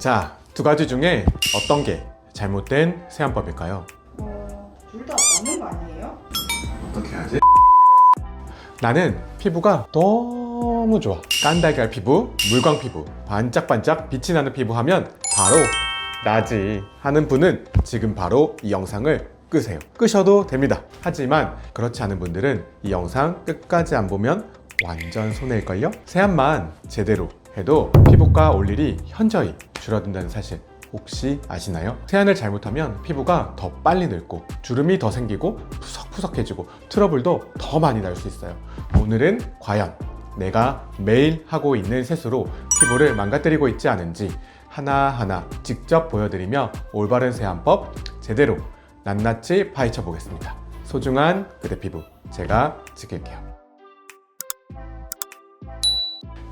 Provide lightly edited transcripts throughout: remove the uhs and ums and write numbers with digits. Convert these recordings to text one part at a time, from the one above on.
자, 두 가지 중에 어떤 게 잘못된 세안법일까요? 둘 다 맞는 거 아니에요? 어떻게 하지? 나는 피부가 너무 좋아. 깐달걀 피부, 물광 피부, 반짝반짝 빛이 나는 피부 하면 바로 나지 하는 분은 지금 바로 이 영상을 끄세요. 끄셔도 됩니다. 하지만 그렇지 않은 분들은 이 영상 끝까지 안 보면 완전 손해일걸요? 세안만 제대로 해도 피부과 올 일이 현저히 줄어든다는 사실 혹시 아시나요? 세안을 잘못하면 피부가 더 빨리 늙고 주름이 더 생기고 푸석푸석해지고 트러블도 더 많이 날 수 있어요. 오늘은 과연 내가 매일 하고 있는 세수로 피부를 망가뜨리고 있지 않은지 하나하나 직접 보여드리며 올바른 세안법 제대로 낱낱이 파헤쳐 보겠습니다. 소중한 그대 피부 제가 지킬게요.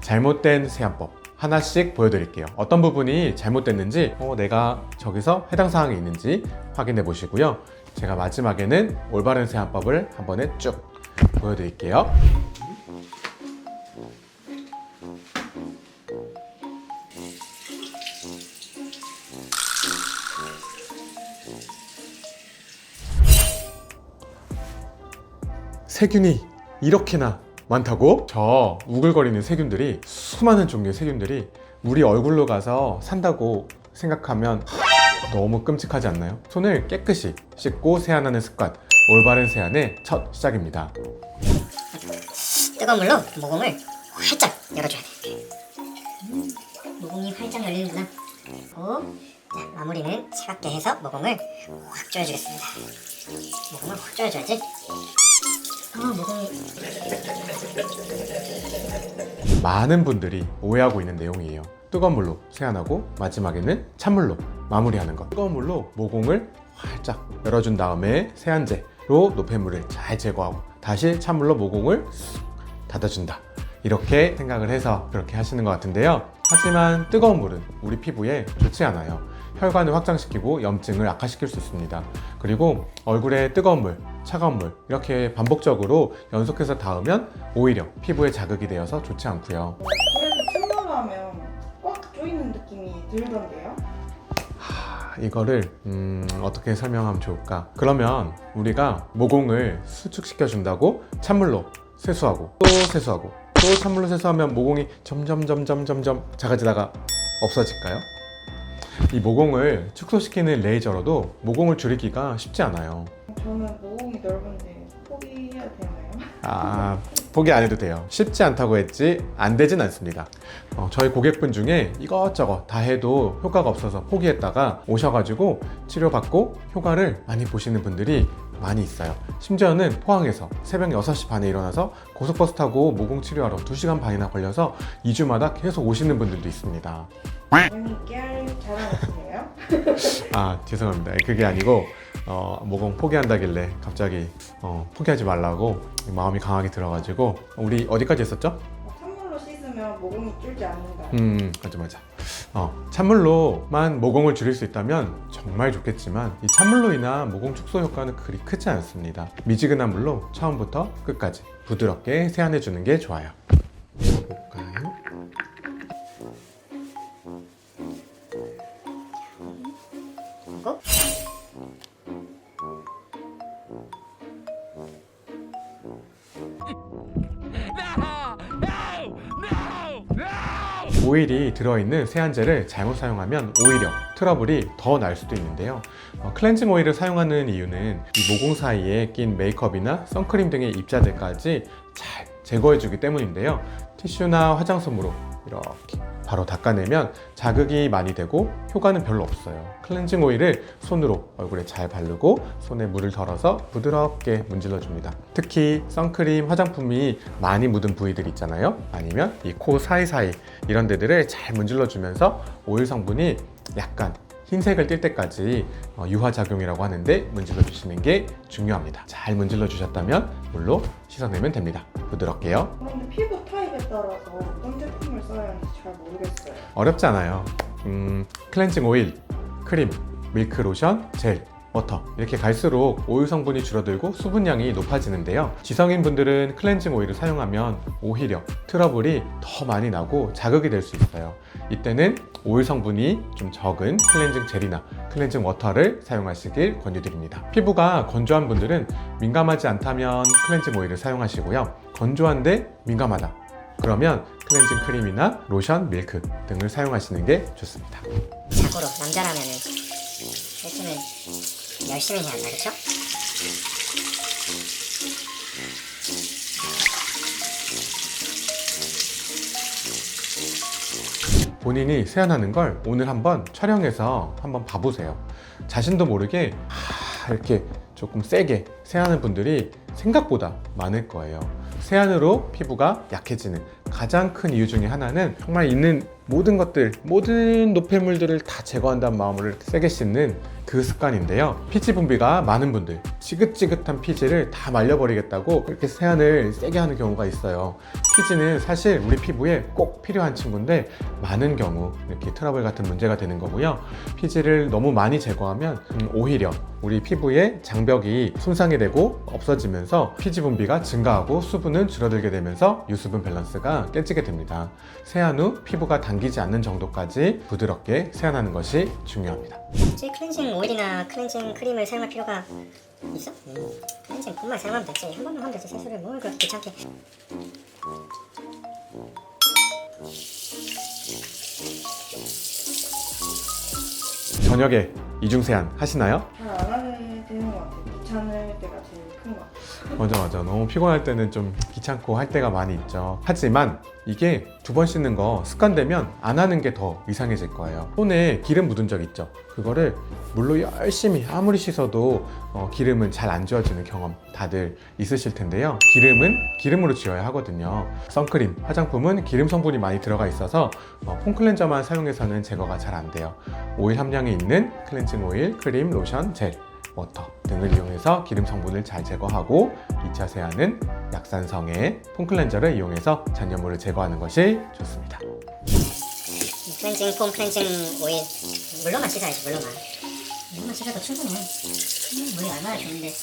잘못된 세안법 하나씩 보여드릴게요. 어떤 부분이 잘못됐는지 내가 저기서 해당 사항이 있는지 확인해 보시고요. 제가 마지막에는 올바른 세안법을 한 번에 쭉 보여드릴게요. 세균이 이렇게나 많다고? 저 우글거리는 세균들이 수많은 종류의 세균들이 우리 얼굴로 가서 산다고 생각하면 너무 끔찍하지 않나요? 손을 깨끗이 씻고 세안하는 습관 올바른 세안의 첫 시작입니다. 뜨거운 물로 모공을 활짝 열어줘야 돼. 모공이 활짝 열리는구나. 그리고 자, 마무리는 차갑게 해서 모공을 확 조여주겠습니다. 모공을 확 조여줘야지. 모공이 많은 분들이 오해하고 있는 내용이에요. 뜨거운 물로 세안하고 마지막에는 찬물로 마무리하는 것. 뜨거운 물로 모공을 활짝 열어준 다음에 세안제로 노폐물을 잘 제거하고 다시 찬물로 모공을 쑥 닫아준다. 이렇게 생각을 해서 그렇게 하시는 것 같은데요. 하지만 뜨거운 물은 우리 피부에 좋지 않아요. 혈관을 확장시키고 염증을 악화시킬 수 있습니다. 그리고 얼굴에 뜨거운 물, 차가운 물 이렇게 반복적으로 연속해서 닿으면 오히려 피부에 자극이 되어서 좋지 않고요. 그래도 찬물하면 꽉 조이는 느낌이 들던데요? 이거를 어떻게 설명하면 좋을까? 그러면 우리가 모공을 수축시켜 준다고 찬물로 세수하고 또 세수하고 또 찬물로 세수하면 모공이 점점 작아지다가 없어질까요? 이 모공을 축소시키는 레이저로도 모공을 줄이기가 쉽지 않아요. 저는 모공이 넓은데 포기해야 되나요? 포기 안 해도 돼요. 쉽지 않다고 했지 안 되진 않습니다. 저희 고객분 중에 이것저것 다 해도 효과가 없어서 포기했다가 오셔가지고 치료받고 효과를 많이 보시는 분들이 많이 있어요. 심지어는 포항에서 새벽 6시 반에 일어나서 고속버스 타고 모공 치료하러 2시간 반이나 걸려서 2주마다 계속 오시는 분들도 있습니다. 언니 깨알 자랑하시네요? 죄송합니다. 그게 아니고 모공 포기한다길래 갑자기 포기하지 말라고 마음이 강하게 들어가지고 우리 어디까지 했었죠? 찬물로 씻으면 모공이 줄지 않는다. 맞아. 찬물로만 모공을 줄일 수 있다면 정말 좋겠지만 이 찬물로 인한 모공 축소 효과는 그리 크지 않습니다. 미지근한 물로 처음부터 끝까지 부드럽게 세안해 주는 게 좋아요. 볼까요? 그리고 오일이 들어있는 세안제를 잘못 사용하면 오히려 트러블이 더 날 수도 있는데요. 클렌징 오일을 사용하는 이유는 이 모공 사이에 낀 메이크업이나 선크림 등의 입자들까지 잘 제거해주기 때문인데요. 티슈나 화장솜으로 이렇게 바로 닦아내면 자극이 많이 되고 효과는 별로 없어요. 클렌징 오일을 손으로 얼굴에 잘 바르고 손에 물을 덜어서 부드럽게 문질러 줍니다. 특히 선크림, 화장품이 많이 묻은 부위들 있잖아요. 아니면 이 코 사이사이 이런 데들을 잘 문질러 주면서 오일 성분이 약간 흰색을 띌 때까지 유화작용이라고 하는데 문질러 주시는 게 중요합니다. 잘 문질러 주셨다면 물로 씻어내면 됩니다. 부드럽게요. 그런데 피부 타입에 따라서 어떤 제품을 써야 하는지 잘 모르겠어요. 어렵지 않아요. 클렌징 오일, 크림, 밀크 로션, 젤 워터 이렇게 갈수록 오일 성분이 줄어들고 수분량이 높아지는데요. 지성인 분들은 클렌징 오일을 사용하면 오히려 트러블이 더 많이 나고 자극이 될 수 있어요. 이때는 오일 성분이 좀 적은 클렌징 젤이나 클렌징 워터를 사용하시길 권유드립니다. 피부가 건조한 분들은 민감하지 않다면 클렌징 오일을 사용하시고요. 건조한데 민감하다 그러면 클렌징 크림이나 로션, 밀크 등을 사용하시는 게 좋습니다. 자고로 남자라면은 세수는 열심히 해야 한다, 그렇죠? 본인이 세안하는 걸 오늘 한번 촬영해서 한번 봐보세요. 자신도 모르게 이렇게 조금 세게 세안하는 분들이 생각보다 많을 거예요. 세안으로 피부가 약해지는 가장 큰 이유 중에 하나는 정말 있는 모든 것들, 모든 노폐물들을 다 제거한다는 마음으로 세게 씻는 그 습관인데요. 피지 분비가 많은 분들, 지긋지긋한 피지를 다 말려버리겠다고 그렇게 세안을 세게 하는 경우가 있어요. 피지는 사실 우리 피부에 꼭 필요한 친구인데 많은 경우 이렇게 트러블 같은 문제가 되는 거고요. 피지를 너무 많이 제거하면 오히려 우리 피부의 장벽이 손상이 되고 없어지면서 피지 분비가 증가하고 수분은 줄어들게 되면서 유수분 밸런스가 깨지게 됩니다. 세안 후 피부가 당기지 않는 정도까지 부드럽게 세안하는 것이 중요합니다. 굳이 클렌징 오일이나 클렌징 크림을 사용할 필요가 있어? 클렌징뿐만 사용하면 되지. 한 번만 하면 되지. 세수를 뭘 그렇게 귀찮게. 저녁에 이중 세안 하시나요? 잘 안 하게 되는 것 같아요. 귀찮을 때가 제일 큰 것 같아요. 맞아. 너무 피곤할 때는 좀 귀찮고 할 때가 많이 있죠. 하지만 이게 2번 씻는 거 습관되면 안 하는 게 더 이상해질 거예요. 손에 기름 묻은 적 있죠? 그거를 물로 열심히 아무리 씻어도 기름은 잘 안 지워지는 경험 다들 있으실 텐데요. 기름은 기름으로 지워야 하거든요. 선크림, 화장품은 기름 성분이 많이 들어가 있어서 폼 클렌저만 사용해서는 제거가 잘 안 돼요. 오일 함량이 있는 클렌징 오일, 크림, 로션, 젤, 워터 등을 이용해서 기름 성분을 잘 제거하고 2차 세안은 약산성의 폼 클렌저를 이용해서 잔여물을 제거하는 것이 좋습니다. 클렌징 폼, 클렌징 오일 물로만 씻어야지. 물로만 씻어도 충분해. 물이 얼마나 좋은데.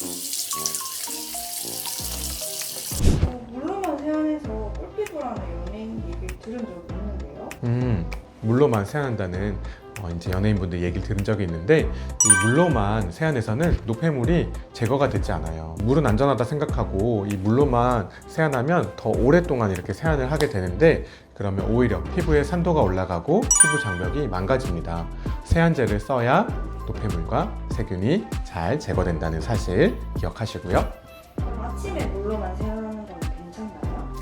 물로만 세안해서 꿀피부라는 연예인 얘기를 들은 적이 있는데요. 물로만 세안한다는 이제 연예인분들 얘기를 들은 적이 있는데 이 물로만 세안해서는 노폐물이 제거가 되지 않아요. 물은 안전하다 생각하고 이 물로만 세안하면 더 오랫동안 이렇게 세안을 하게 되는데 그러면 오히려 피부에 산도가 올라가고 피부 장벽이 망가집니다. 세안제를 써야 노폐물과 세균이 잘 제거된다는 사실 기억하시고요. 그럼 아침에 물로만 세안하는 건 괜찮나요?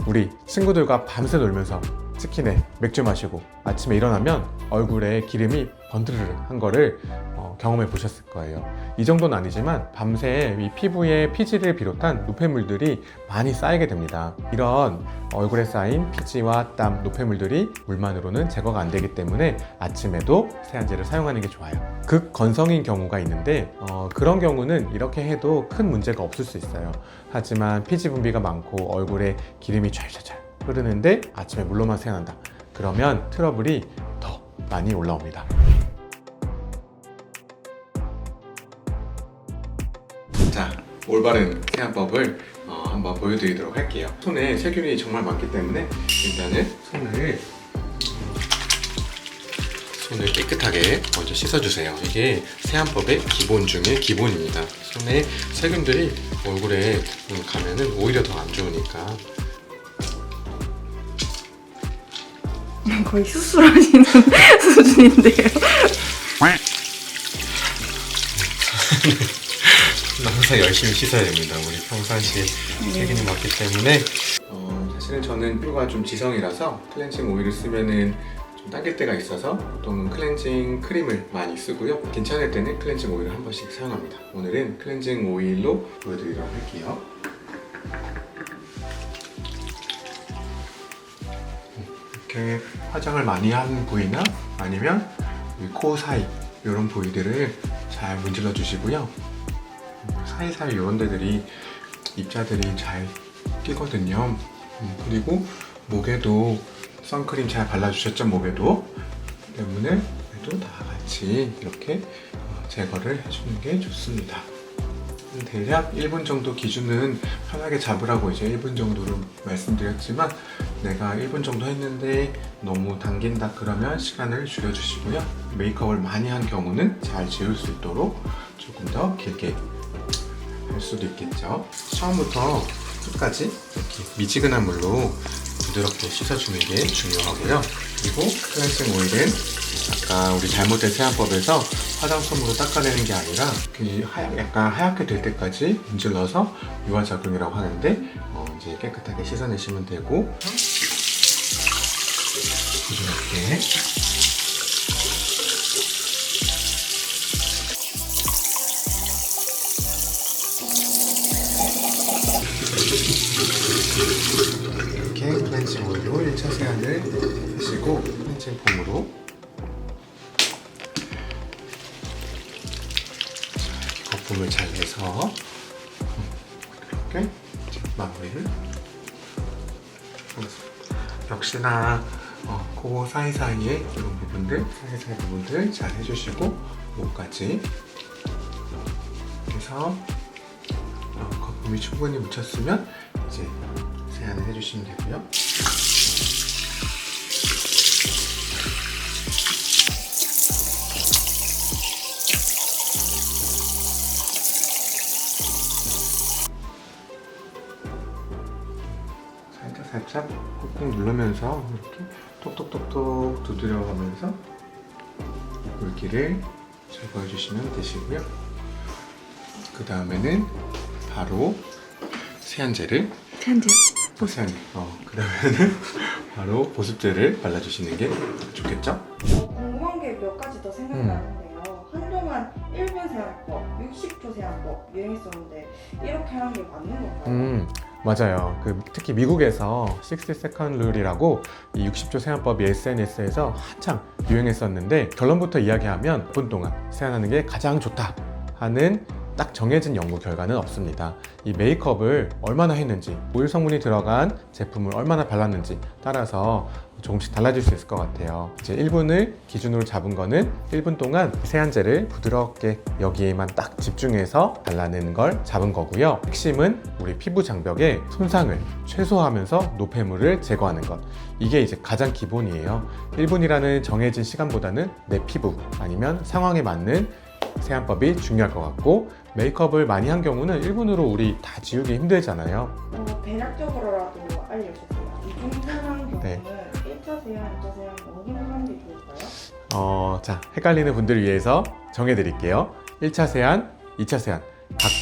우리 친구들과 밤새 놀면서 치킨에 맥주 마시고 아침에 일어나면 얼굴에 기름이 번드르르 한 거를 경험해 보셨을 거예요. 이 정도는 아니지만 밤새 이 피부에 피지를 비롯한 노폐물들이 많이 쌓이게 됩니다. 이런 얼굴에 쌓인 피지와 땀, 노폐물들이 물만으로는 제거가 안 되기 때문에 아침에도 세안제를 사용하는 게 좋아요. 극건성인 경우가 있는데 그런 경우는 이렇게 해도 큰 문제가 없을 수 있어요. 하지만 피지 분비가 많고 얼굴에 기름이 촤촤촤 흐르는데 아침에 물로만 세안한다. 그러면 트러블이 더 많이 올라옵니다. 자, 올바른 세안법을 한번 보여드리도록 할게요. 손에 세균이 정말 많기 때문에 일단은 손을 깨끗하게 먼저 씻어주세요. 이게 세안법의 기본 중에 기본입니다. 손에 세균들이 얼굴에 가면은 오히려 더 안 좋으니까. 거의 수술하시는 수준인데요. 항상 열심히 씻어야 됩니다. 우리 평상시에 세균이 많기 때문에 사실은 저는 피부가 좀 지성이라서 클렌징 오일을 쓰면은 좀 당길 때가 있어서 보통은 클렌징 크림을 많이 쓰고요. 괜찮을 때는 클렌징 오일을 한 번씩 사용합니다. 오늘은 클렌징 오일로 보여드리도록 할게요. 이렇게 화장을 많이 한 부위나 아니면 코 사이 이런 부위들을 잘 문질러 주시고요. 사이사이 이런 데들이 입자들이 잘 끼거든요. 그리고 목에도 선크림 잘 발라주셨죠? 목에도 때문에 다 같이 이렇게 제거를 해주는 게 좋습니다. 대략 1분 정도 기준은 편하게 잡으라고 이제 1분 정도로 말씀드렸지만 내가 1분 정도 했는데 너무 당긴다 그러면 시간을 줄여주시고요. 메이크업을 많이 한 경우는 잘 지울 수 있도록 조금 더 길게 할 수도 있겠죠. 처음부터 끝까지 이렇게 미지근한 물로 부드럽게 씻어주는 게 중요하고요. 그리고 클렌징 오일은 아까 우리 잘못된 세안법에서 화장솜으로 닦아내는 게 아니라 약간 하얗게 될 때까지 문질러서 유화작용이라고 하는데 이제 깨끗하게 씻어내시면 되고 부드럽게 이렇게 클렌징 오일로 1차 세안을 하시고 클렌징 폼으로 거품을 잘 내서 이렇게 마무리를 하겠습니다. 역시나 코 사이사이에 이런 부분들, 사이사이 부분들 잘 해주시고 목까지 그래서 거품이 충분히 묻혔으면 이제 세안을 해주시면 되고요. 살짝 꾹꾹 누르면서 이렇게 톡톡톡톡 두드려가면서 물기를 제거해 주시면 되시고요. 그 다음에는 바로 세안제를 그 다음에는 바로 보습제를 발라주시는 게 좋겠죠? 궁금한 게 몇 가지 더 생각나는데요. 한동안 1분 세안법, 60초 세안법 유행했었는데 이렇게 하는 게 맞는 건가요? 맞아요. 특히 미국에서 60second 룰이라고 이 60초 세안법이 SNS에서 한창 유행했었는데 결론부터 이야기하면 1분 동안 세안하는 게 가장 좋다 하는 딱 정해진 연구 결과는 없습니다. 이 메이크업을 얼마나 했는지, 오일 성분이 들어간 제품을 얼마나 발랐는지 따라서 조금씩 달라질 수 있을 것 같아요. 이제 1분을 기준으로 잡은 거는 1분 동안 세안제를 부드럽게 여기에만 딱 집중해서 발라내는 걸 잡은 거고요. 핵심은 우리 피부 장벽의 손상을 최소화하면서 노폐물을 제거하는 것. 이게 이제 가장 기본이에요. 1분이라는 정해진 시간보다는 내 피부 아니면 상황에 맞는 세안법이 중요할 것 같고, 메이크업을 많이 한 경우는 1분으로 우리 다 지우기 힘들잖아요. 대략적으로라도 알려주세요. 이중상한 경우는 네. 1차 세안, 2차 세안 어느 하는 게 좋을까요? 자, 헷갈리는 분들을 위해서 정해드릴게요. 1차 세안, 2차 세안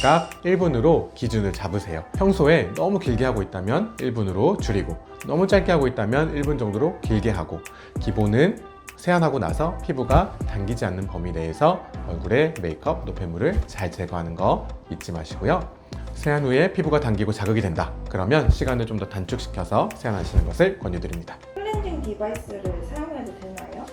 각각 1분으로 기준을 잡으세요. 평소에 너무 길게 하고 있다면 1분으로 줄이고, 너무 짧게 하고 있다면 1분 정도로 길게 하고, 기본은 세안하고 나서 피부가 당기지 않는 범위 내에서 얼굴에 메이크업, 노폐물을 잘 제거하는 거 잊지 마시고요. 세안 후에 피부가 당기고 자극이 된다. 그러면 시간을 좀 더 단축시켜서 세안하시는 것을 권유드립니다. 클렌징 디바이스를 사용해도 되나요?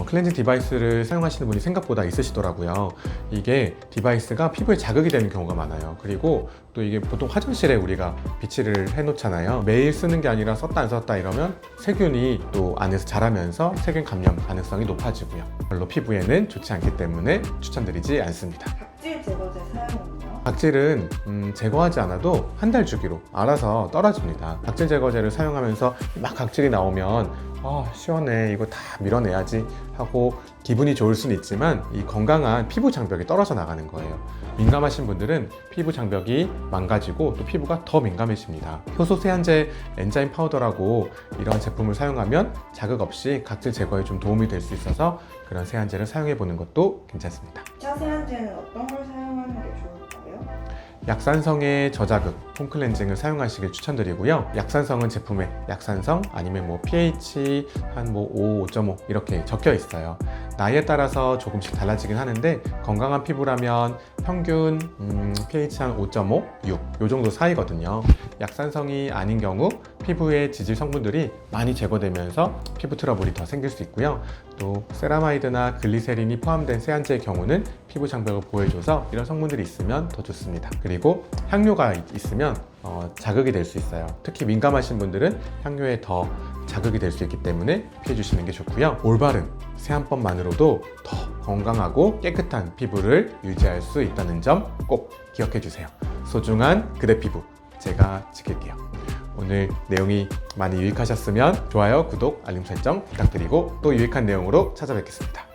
클렌징 디바이스를 사용하시는 분이 생각보다 있으시더라고요. 이게 디바이스가 피부에 자극이 되는 경우가 많아요. 그리고 또 이게 보통 화장실에 우리가 비치를 해놓잖아요. 매일 쓰는 게 아니라 썼다 안 썼다 이러면 세균이 또 안에서 자라면서 세균 감염 가능성이 높아지고요. 별로 피부에는 좋지 않기 때문에 추천드리지 않습니다. 각질 제거제 사용은요? 각질은 제거하지 않아도 한 달 주기로 알아서 떨어집니다. 각질 제거제를 사용하면서 막 각질이 나오면 시원해, 이거 다 밀어내야지 하고 기분이 좋을 수는 있지만 이 건강한 피부 장벽이 떨어져 나가는 거예요. 민감하신 분들은 피부 장벽이 망가지고 또 피부가 더 민감해집니다. 효소 세안제 엔자임 파우더라고 이런 제품을 사용하면 자극 없이 각질 제거에 좀 도움이 될 수 있어서 그런 세안제를 사용해 보는 것도 괜찮습니다. 2차 세안제는 어떤 걸 사용하는 게 좋을까요? 약산성의 저자극 폼클렌징을 사용하시길 추천드리고요. 약산성은 제품에 약산성 아니면 pH 한 5, 5.5 이렇게 적혀 있어요. 나이에 따라서 조금씩 달라지긴 하는데 건강한 피부라면 평균 pH 한 5.5, 6 요 정도 사이거든요. 약산성이 아닌 경우 피부의 지질 성분들이 많이 제거되면서 피부 트러블이 더 생길 수 있고요. 또 세라마이드나 글리세린이 포함된 세안제의 경우는 피부 장벽을 보호해줘서 이런 성분들이 있으면 더 좋습니다. 그리고 향료가 있으면 자극이 될 수 있어요. 특히 민감하신 분들은 향료에 더 자극이 될 수 있기 때문에 피해 주시는 게 좋고요. 올바른 세안법만으로도 더 건강하고 깨끗한 피부를 유지할 수 있다는 점 꼭 기억해 주세요. 소중한 그대 피부 제가 지킬게요. 오늘 내용이 많이 유익하셨으면 좋아요, 구독, 알림 설정 부탁드리고 또 유익한 내용으로 찾아뵙겠습니다.